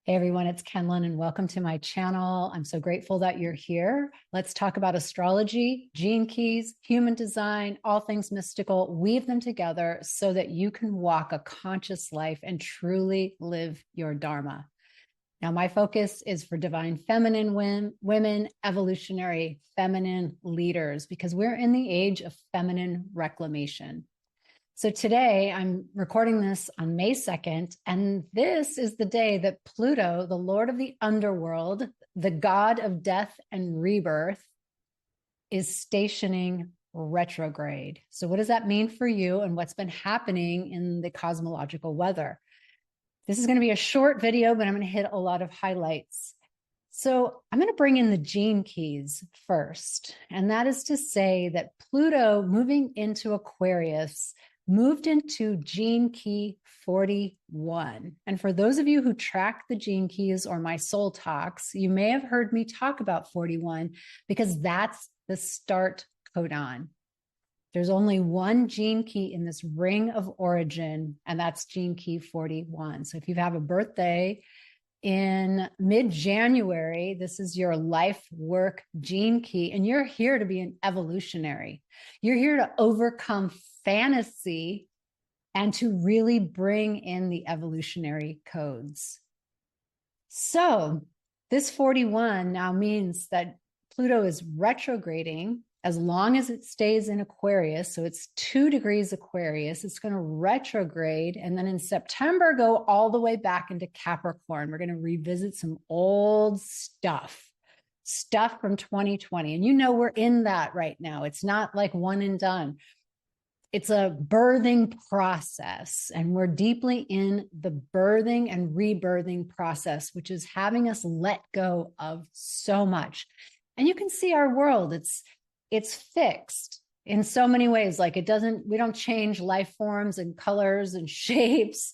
Hey everyone, it's Kenlyn and welcome to my channel. I'm so grateful that you're here. Let's talk about astrology, gene keys, human design, all things mystical, weave them together so that you can walk a conscious life and truly live your Dharma. Now, my focus is for divine feminine women, evolutionary feminine leaders, because we're in the age of feminine reclamation. So today I'm recording this on May 2nd, and this is the day that Pluto, the Lord of the underworld, the god of death and rebirth, is stationing retrograde. So what does that mean for you and what's been happening in the cosmological weather? This is going to be a short video, but I'm going to hit a lot of highlights. So I'm going to bring in the gene keys first, and that is to say that Pluto moving into Aquarius moved into gene key 41. And for those of you who track the gene keys or my soul talks, you may have heard me talk about 41 because that's the start codon. There's only one gene key in this ring of origin, and that's gene key 41. So if you have a birthday in mid-January, this is your life work gene key, and you're here to be an evolutionary. You're here to overcome fantasy and to really bring in the evolutionary codes. So this 41 now means that Pluto is retrograding as long as it stays in Aquarius. So it's 2 degrees Aquarius. It's going to retrograde. And then in September, go all the way back into Capricorn. We're going to revisit some old stuff from 2020. And you know, we're in that right now. It's not like one and done. It's a birthing process. And we're deeply in the birthing and rebirthing process, which is having us let go of so much. And you can see our world. It's fixed in so many ways. Like we don't change life forms and colors and shapes.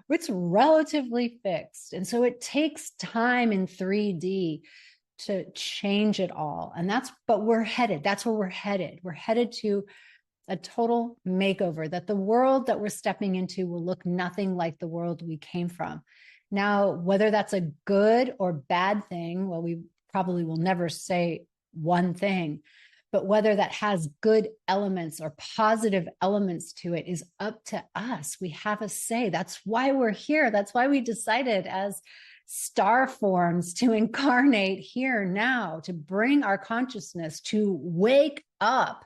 It's relatively fixed. And so it takes time in 3D to change it all. But we're headed. That's where we're headed. We're headed to a total makeover, that the world that we're stepping into will look nothing like the world we came from. Now, whether that's a good or bad thing, well, we probably will never say one thing, but whether that has good elements or positive elements to it is up to us. We have a say. That's why we're here. That's why we decided as star forms to incarnate here now, to bring our consciousness, to wake up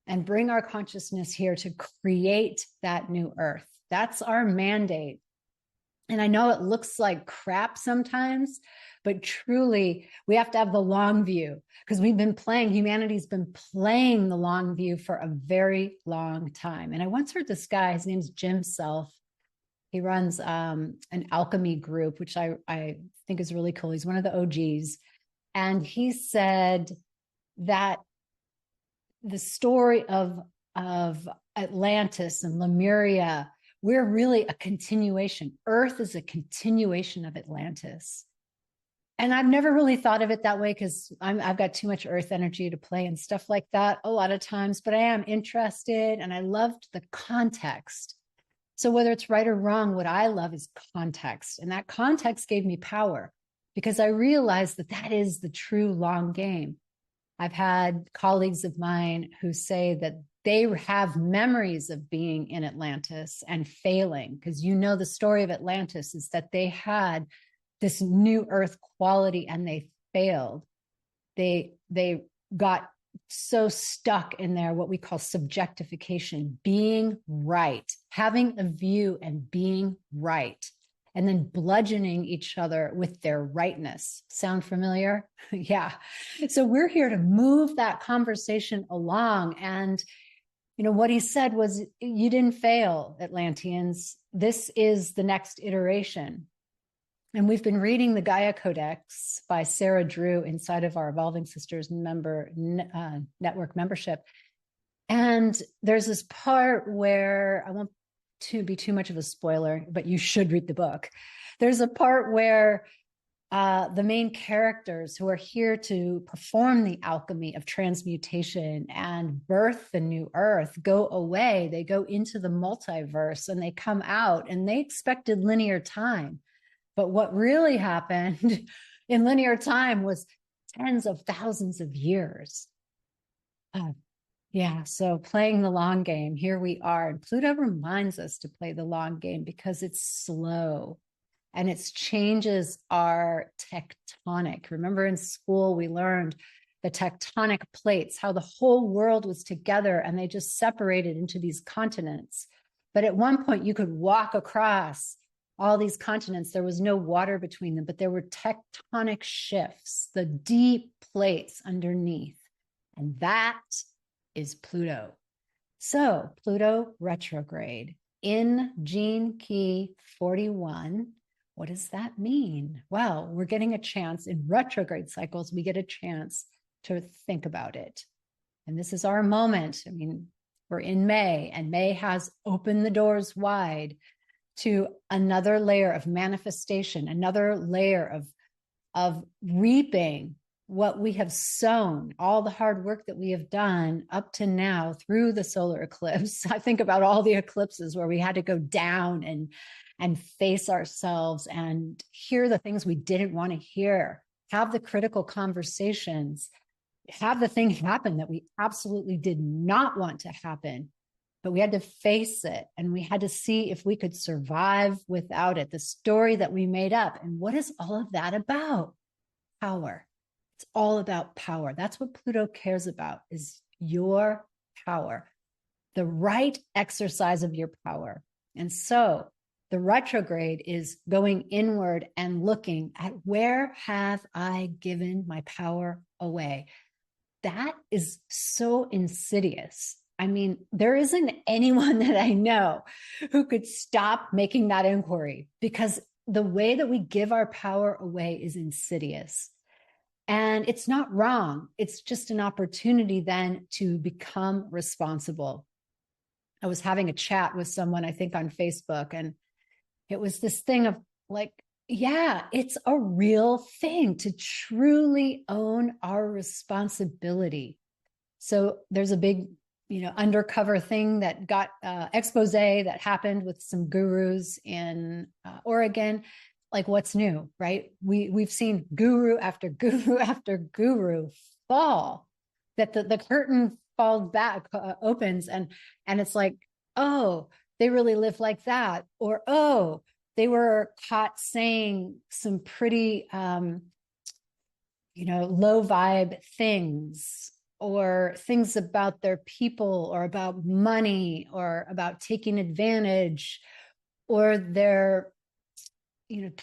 and bring our consciousness here to create that new earth. That's our mandate. And I know it looks like crap sometimes, but truly we have to have the long view, because humanity's been playing the long view for a very long time. And I once heard this guy, his name's Jim Self. He runs an alchemy group, which I think is really cool. He's one of the OGs. And he said that the story of Atlantis and Lemuria, we're really a continuation. Earth is a continuation of Atlantis. And I've never really thought of it that way because I've got too much earth energy to play and stuff like that a lot of times, but I am interested and I loved the context. So whether it's right or wrong, what I love is context. And that context gave me power because I realized that that is the true long game. I've had colleagues of mine who say that they have memories of being in Atlantis and failing, because you know the story of Atlantis is that they had this new earth quality and they failed. They got so stuck in their what we call subjectification, being right, having a view and being right, and then bludgeoning each other with their rightness. Sound familiar? Yeah. So we're here to move that conversation along. And, you know, what he said was, you didn't fail, Atlanteans. This is the next iteration. And we've been reading the Gaia Codex by Sarah Drew inside of our Evolving Sisters network membership. And there's this part where I won't to be too much of a spoiler, but you should read the book. There's a part where the main characters who are here to perform the alchemy of transmutation and birth the new earth go away. They go into the multiverse and they come out and they expected linear time. But what really happened in linear time was tens of thousands of years. Yeah, so playing the long game, here we are. And Pluto reminds us to play the long game because it's slow and its changes are tectonic. Remember in school, we learned the tectonic plates, how the whole world was together and they just separated into these continents. But at one point, you could walk across all these continents. There was no water between them, but there were tectonic shifts, the deep plates underneath. And that is Pluto. So Pluto retrograde in Gene Key 41. What does that mean? Well, we're getting a chance in retrograde cycles. We get a chance to think about it. And this is our moment. I mean, we're in May, and May has opened the doors wide to another layer of manifestation, another layer of reaping what we have sown, all the hard work that we have done up to now through the solar eclipse. I think about all the eclipses where we had to go down and face ourselves and hear the things we didn't want to hear, have the critical conversations, have the thing happen that we absolutely did not want to happen, but we had to face it and we had to see if we could survive without it, the story that we made up. And what is all of that about? Power. It's all about power. That's what Pluto cares about, is your power, the right exercise of your power. And so the retrograde is going inward and looking at, where have I given my power away? That is so insidious. I mean, there isn't anyone that I know who could stop making that inquiry, because the way that we give our power away is insidious. And it's not wrong. It's just an opportunity then to become responsible. I was having a chat with someone, I think on Facebook, and it was this thing of like, yeah, it's a real thing to truly own our responsibility. So there's a big, undercover thing that got expose that happened with some gurus in Oregon. Like, what's new, right? We've seen guru after guru after guru fall, that the curtain falls back, opens, and it's like, oh, they really live like that, or oh, they were caught saying some pretty low vibe things, or things about their people, or about money, or about taking advantage, or their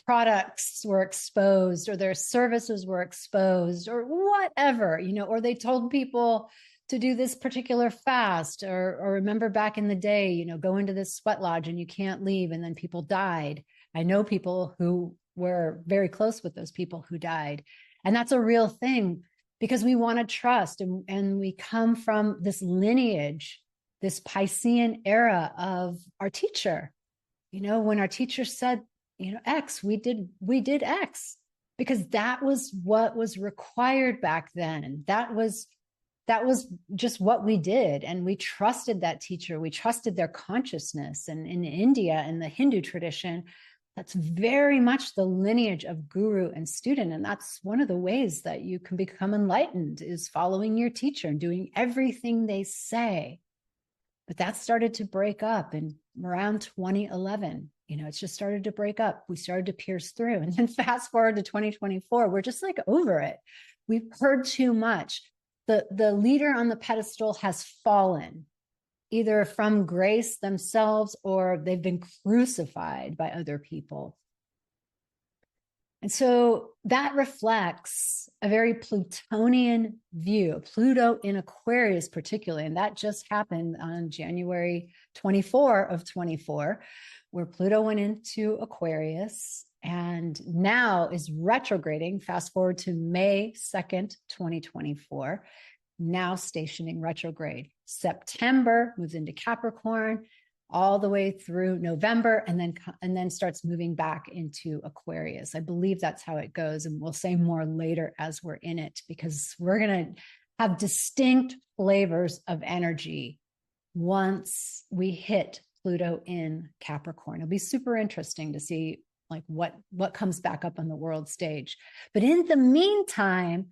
products were exposed, or their services were exposed, or whatever, or they told people to do this particular fast, or remember back in the day, go into this sweat lodge and you can't leave, and then people died. I know people who were very close with those people who died. And that's a real thing, because we want to trust, and we come from this lineage, this Piscean era of our teacher. When our teacher said, X, we did X, because that was what was required back then. That was just what we did. And we trusted that teacher. We trusted their consciousness. And in India, in the Hindu tradition, that's very much the lineage of guru and student. And that's one of the ways that you can become enlightened, is following your teacher and doing everything they say. But that started to break up in around 2011. It's just started to break up. We started to pierce through. And then fast forward to 2024, we're just like over it. We've heard too much. The leader on the pedestal has fallen, either from grace themselves, or they've been crucified by other people. And so that reflects a very Plutonian view, Pluto in Aquarius particularly. And that just happened on January 24 of 24, where Pluto went into Aquarius and now is retrograding. Fast forward to May 2nd, 2024, now stationing retrograde. September moves into Capricorn, all the way through November, and then starts moving back into Aquarius. I believe that's how it goes. And we'll say more later as we're in it, because we're going to have distinct flavors of energy once we hit Pluto in Capricorn. It'll be super interesting to see like what comes back up on the world stage. But in the meantime,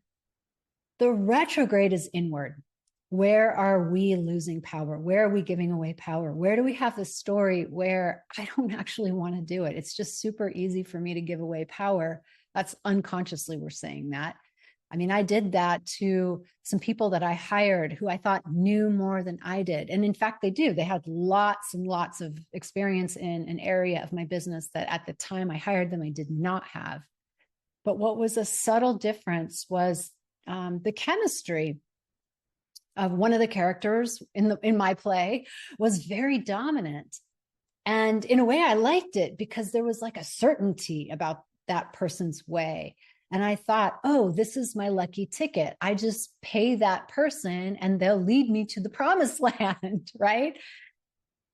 the retrograde is inward. Where are we losing power? Where are we giving away power? Where do we have this story where I don't actually want to do it? It's just super easy for me to give away power. That's unconsciously we're saying that. I mean, I did that to some people that I hired who I thought knew more than I did. And in fact, they do. They had lots and lots of experience in an area of my business that at the time I hired them, I did not have. But what was a subtle difference was the chemistry of one of the characters in my play was very dominant. And in a way, I liked it because there was like a certainty about that person's way. And I thought, oh, this is my lucky ticket. I just pay that person and they'll lead me to the promised land, right?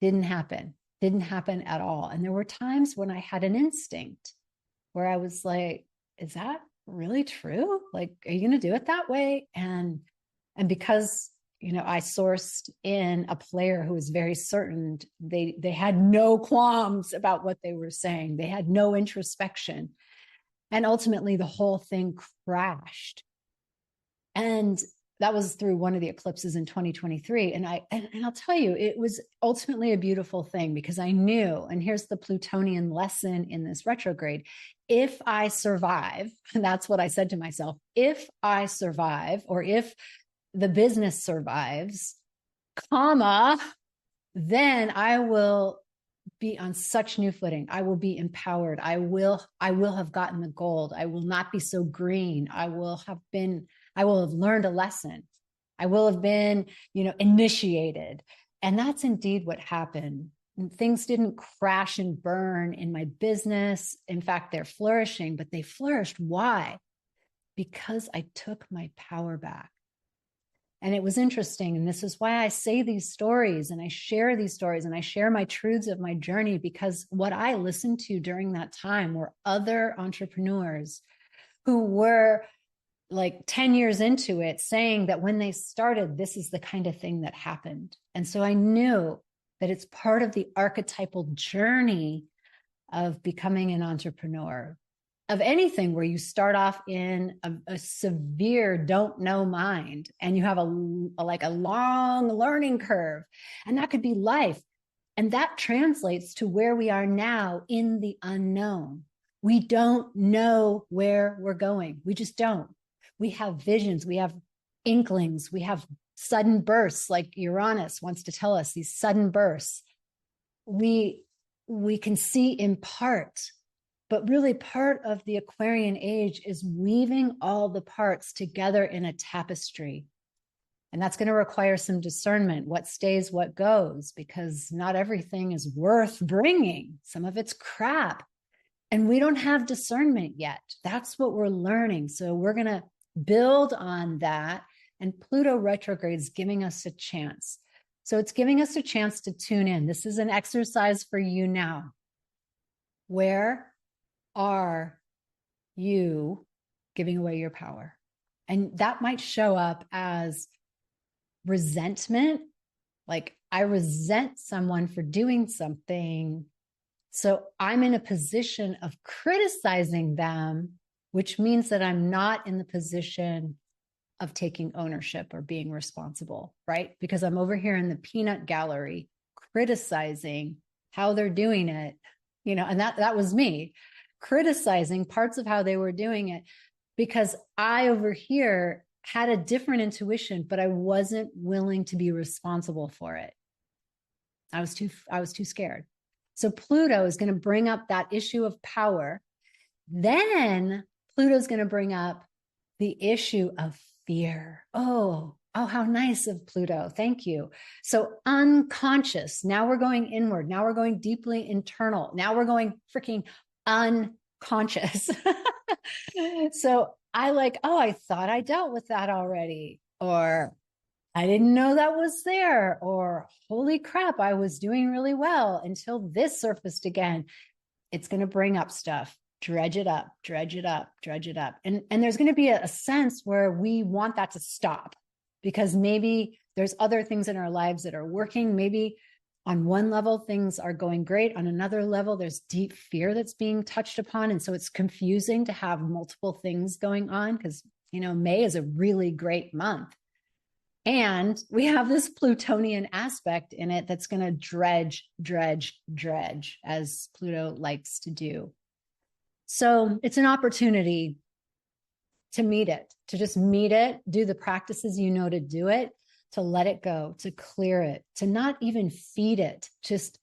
Didn't happen at all. And there were times when I had an instinct where I was like, is that really true? Like, are you going to do it that way? And because I sourced in a player who was very certain, they had no qualms about what they were saying. They had no introspection. And ultimately, the whole thing crashed. And that was through one of the eclipses in 2023. And I'll tell you, it was ultimately a beautiful thing because I knew, and here's the Plutonian lesson in this retrograde, if I survive, and that's what I said to myself, if I survive, or if the business survives, then I will be on such new footing. I will be empowered. I will have gotten the gold. I will not be so green. I will have learned a lesson. I will have been, initiated. And that's indeed what happened. And things didn't crash and burn in my business. In fact, they're flourishing, but they flourished. Why? Because I took my power back. And it was interesting. And this is why I say these stories and I share these stories and I share my truths of my journey, because what I listened to during that time were other entrepreneurs who were like 10 years into it saying that when they started, this is the kind of thing that happened. And so I knew that it's part of the archetypal journey of becoming an entrepreneur, of anything where you start off in a severe don't know mind and you have a long learning curve, and that could be life. And that translates to where we are now in the unknown. We don't know where we're going. We just don't. We have visions, we have inklings, we have sudden bursts, like Uranus wants to tell us, these sudden bursts. We can see in part. But really part of the Aquarian age is weaving all the parts together in a tapestry. And that's going to require some discernment, what stays, what goes, because not everything is worth bringing. Some of it's crap. And we don't have discernment yet. That's what we're learning. So we're going to build on that. And Pluto retrograde is giving us a chance. So it's giving us a chance to tune in. This is an exercise for you now. Where are you giving away your power? And that might show up as resentment. Like, I resent someone for doing something. So I'm in a position of criticizing them, which means that I'm not in the position of taking ownership or being responsible, right? Because I'm over here in the peanut gallery criticizing how they're doing it, and that was me. Criticizing parts of how they were doing it because I over here had a different intuition, but I wasn't willing to be responsible for it. I was too scared. So Pluto is going to bring up that issue of power. Then Pluto's going to bring up the issue of fear. Oh, how nice of Pluto. Thank you. So unconscious. Now we're going inward. Now we're going deeply internal. Now we're going freaking unconscious. So I thought I dealt with that already, or I didn't know that was there, or holy crap, I was doing really well until this surfaced again. It's going to bring up stuff, dredge it up, dredge it up, dredge it up. And there's going to be a sense where we want that to stop because maybe there's other things in our lives that are working. Maybe On one level, things are going great. On another level, there's deep fear that's being touched upon. And so it's confusing to have multiple things going on because, May is a really great month. And we have this Plutonian aspect in it that's going to dredge, as Pluto likes to do. So it's an opportunity to meet it, to just meet it, do the practices to do it, to let it go, to clear it, to not even feed it.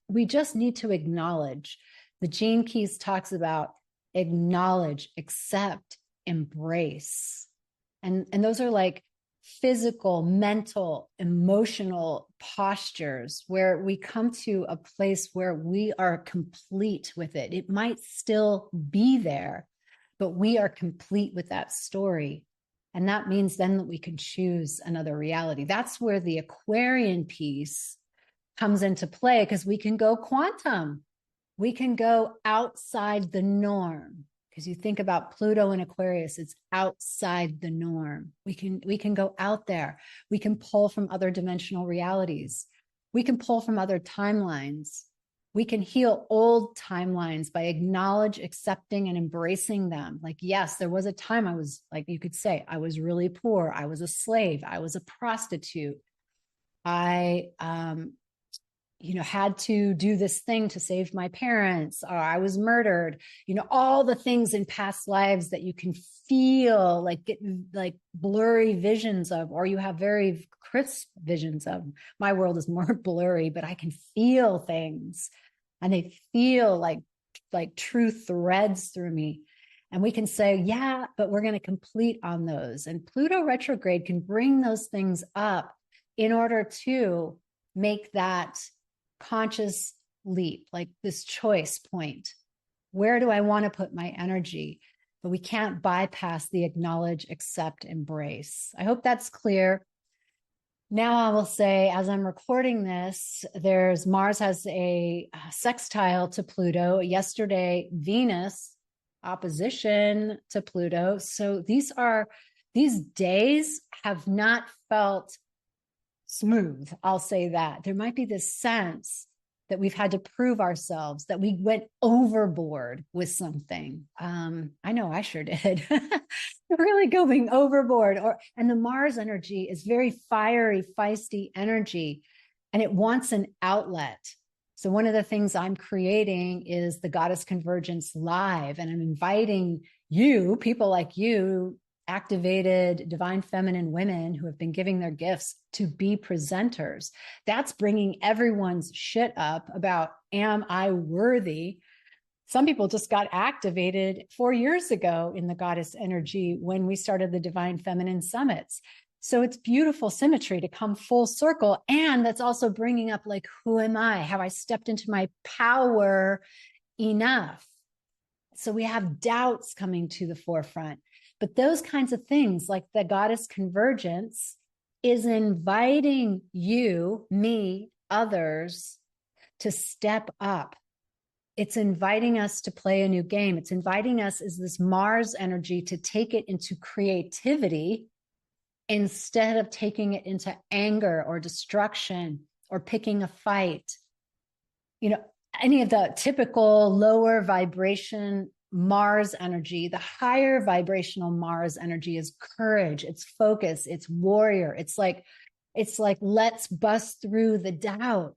We just need to acknowledge. The Gene Keys talks about acknowledge, accept, embrace. And those are like physical, mental, emotional postures where we come to a place where we are complete with it. It might still be there, but we are complete with that story. And that means then that we can choose another reality. That's where the Aquarian piece comes into play, because we can go quantum. We can go outside the norm. Because you think about Pluto and Aquarius, it's outside the norm. We can go out there. We can pull from other dimensional realities. We can pull from other timelines. We can heal old timelines by accepting and embracing them. Like, yes, there was a time I was, like you could say, I was really poor. I was a slave. I was a prostitute. I had to do this thing to save my parents, or I was murdered, all the things in past lives that you can feel get like blurry visions of, or you have very crisp visions of. My world is more blurry, but I can feel things and they feel like true threads through me. And we can say, yeah, but we're going to complete on those. And Pluto retrograde can bring those things up in order to make that conscious leap, like this choice point. Where do I want to put my energy? But we can't bypass the acknowledge, accept, embrace. I hope that's clear. Now I will say, as I'm recording this, Mars has a sextile to Pluto. Yesterday, Venus opposition to Pluto. So these days have not felt smooth. I'll say that. There might be this sense that we've had to prove ourselves, that we went overboard with something. I know I sure did. Really going overboard. And the Mars energy is very fiery, feisty energy, and it wants an outlet. So one of the things I'm creating is the Goddess Convergence Live, and I'm inviting you, people like you, activated divine feminine women who have been giving their gifts, to be presenters. That's bringing everyone's shit up about, am I worthy? Some people just got activated 4 years ago in the goddess energy when we started the Divine Feminine Summits. So it's beautiful symmetry to come full circle. And that's also bringing up, who am I? Have I stepped into my power enough? So we have doubts coming to the forefront. But those kinds of things, like the Goddess Convergence, is inviting you, me, others to step up. It's inviting us to play a new game. It's inviting us as this Mars energy to take it into creativity instead of taking it into anger or destruction or picking a fight. Any of the typical lower vibration Mars energy. The higher vibrational Mars energy is courage, it's focus, it's warrior. It's like, let's bust through the doubt.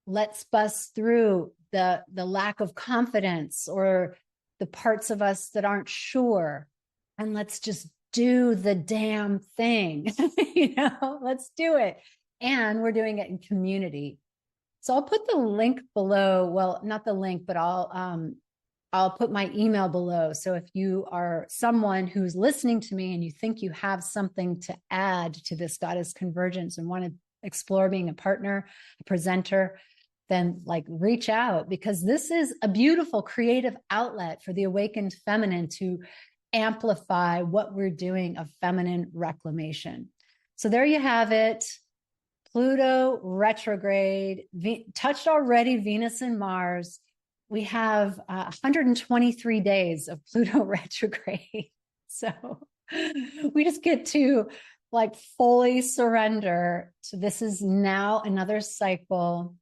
Let's bust through the lack of confidence or the parts of us that aren't sure. And let's just do the damn thing. Let's do it. And we're doing it in community. So I'll put the link below. Well, not the link, but I'll put my email below. So if you are someone who's listening to me and you think you have something to add to this Goddess Convergence and want to explore being a partner, a presenter, then reach out, because this is a beautiful creative outlet for the awakened feminine to amplify what we're doing of feminine reclamation. So there you have it. Pluto retrograde, touched already Venus and Mars. We have 123 days of Pluto retrograde. So we just get to fully surrender. So this is now another cycle.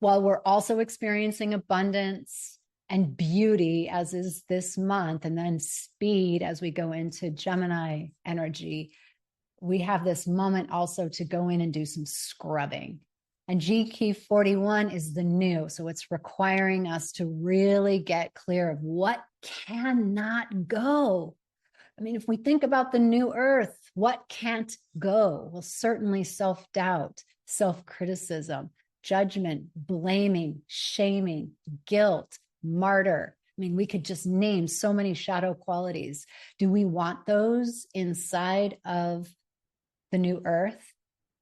while we're also experiencing abundance and beauty, as is this month, and then speed as we go into Gemini energy, we have this moment also to go in and do some scrubbing. And G key 41 is the new. So it's requiring us to really get clear of what cannot go. I mean, if we think about the new earth, what can't go? Well, certainly self-doubt, self-criticism, judgment, blaming, shaming, guilt, martyr. I mean, we could just name so many shadow qualities. Do we want those inside of the new earth?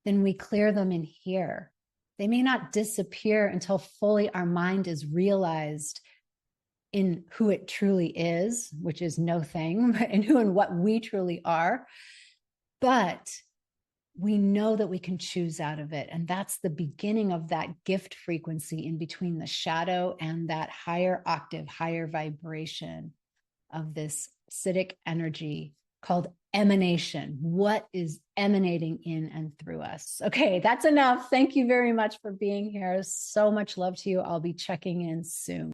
Then we clear them in here. They may not disappear until fully our mind is realized in who it truly is, which is no thing, and who and what we truly are. But we know that we can choose out of it. And that's the beginning of that gift frequency in between the shadow and that higher octave, higher vibration of this acidic energy called emanation. What is emanating in and through us? Okay, that's enough. Thank you very much for being here. So much love to you. I'll be checking in soon.